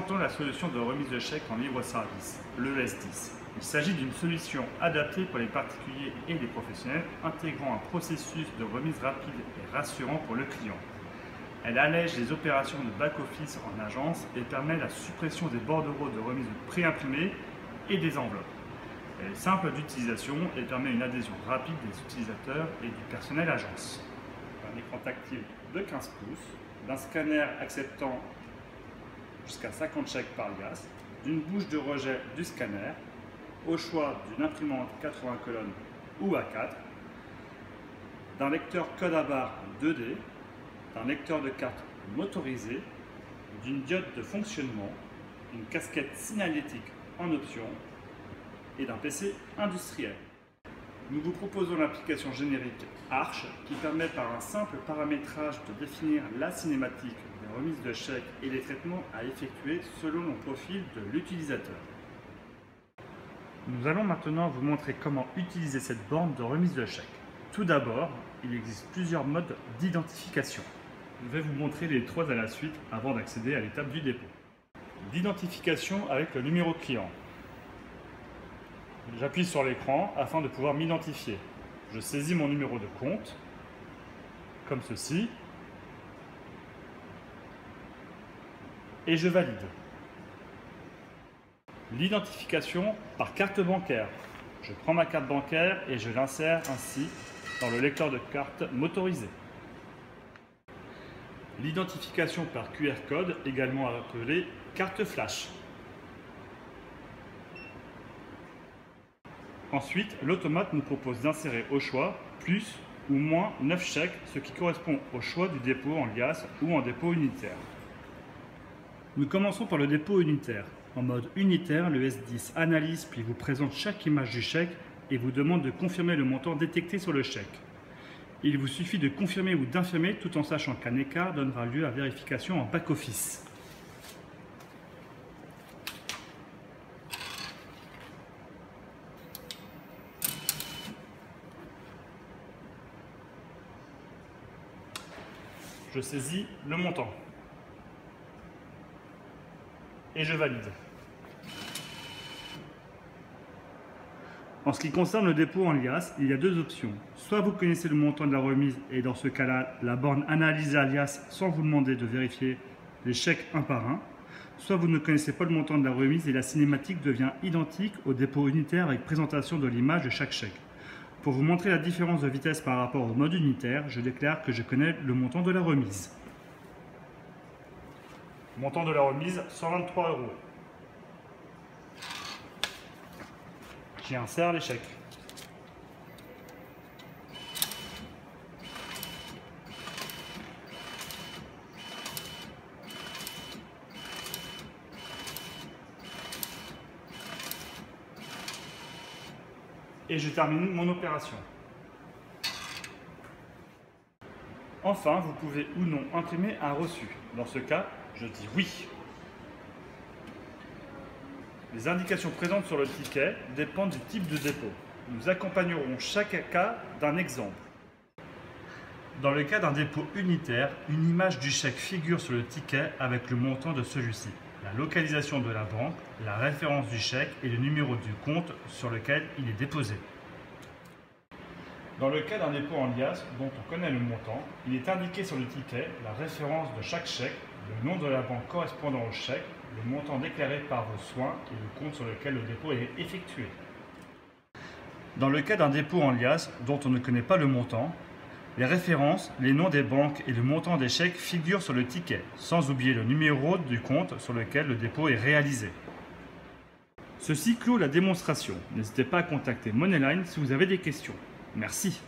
présentons la solution de remise de chèque en libre service, l'ES10. Il s'agit d'une solution adaptée pour les particuliers et les professionnels, intégrant un processus de remise rapide et rassurant pour le client. Elle allège les opérations de back-office en agence et permet la suppression des bordereaux de remise préimprimés et des enveloppes. Elle est simple d'utilisation et permet une adhésion rapide des utilisateurs et du personnel agence. Un écran tactile de 15 pouces, d'un scanner acceptant jusqu'à 50 chèques par liasse, d'une bouche de rejet du scanner, au choix d'une imprimante 80 colonnes ou A4, d'un lecteur code à barre 2D, d'un lecteur de carte motorisé, d'une diode de fonctionnement, d'une casquette signalétique en option et d'un PC industriel. Nous vous proposons l'application générique Arch qui permet par un simple paramétrage de définir la cinématique des remises de chèques et les traitements à effectuer selon le profil de l'utilisateur. Nous allons maintenant vous montrer comment utiliser cette borne de remise de chèques. Tout d'abord, il existe plusieurs modes d'identification. Je vais vous montrer les trois à la suite avant d'accéder à l'étape du dépôt. L'identification avec le numéro client. J'appuie sur l'écran afin de pouvoir m'identifier. Je saisis mon numéro de compte, comme ceci, et je valide. L'identification par carte bancaire. Je prends ma carte bancaire et je l'insère ainsi dans le lecteur de carte motorisé. L'identification par QR code, également appelée carte flash. Ensuite, l'automate nous propose d'insérer au choix plus ou moins 9 chèques, ce qui correspond au choix du dépôt en liasse ou en dépôt unitaire. Nous commençons par le dépôt unitaire. En mode unitaire, le S10 analyse puis vous présente chaque image du chèque et vous demande de confirmer le montant détecté sur le chèque. Il vous suffit de confirmer ou d'infirmer tout en sachant qu'un écart donnera lieu à vérification en back-office. Je saisis le montant et je valide. En ce qui concerne le dépôt en liasse, il y a deux options. Soit vous connaissez le montant de la remise et dans ce cas-là, la borne analyse la liasse sans vous demander de vérifier les chèques un par un. Soit vous ne connaissez pas le montant de la remise et la cinématique devient identique au dépôt unitaire avec présentation de l'image de chaque chèque. Pour vous montrer la différence de vitesse par rapport au mode unitaire, je déclare que je connais le montant de la remise. Montant de la remise, 123 €. J'y insère les chèques. Et je termine mon opération. Enfin, vous pouvez ou non imprimer un reçu. Dans ce cas, je dis oui. Les indications présentes sur le ticket dépendent du type de dépôt. Nous accompagnerons chaque cas d'un exemple. Dans le cas d'un dépôt unitaire, une image du chèque figure sur le ticket avec le montant de celui-ci, la localisation de la banque, la référence du chèque et le numéro du compte sur lequel il est déposé. Dans le cas d'un dépôt en liasse dont on connaît le montant, il est indiqué sur le ticket la référence de chaque chèque, le nom de la banque correspondant au chèque, le montant déclaré par vos soins et le compte sur lequel le dépôt est effectué. Dans le cas d'un dépôt en liasse dont on ne connaît pas le montant, les références, les noms des banques et le montant des chèques figurent sur le ticket, sans oublier le numéro du compte sur lequel le dépôt est réalisé. Ceci clôt la démonstration. N'hésitez pas à contacter Moneyline si vous avez des questions. Merci.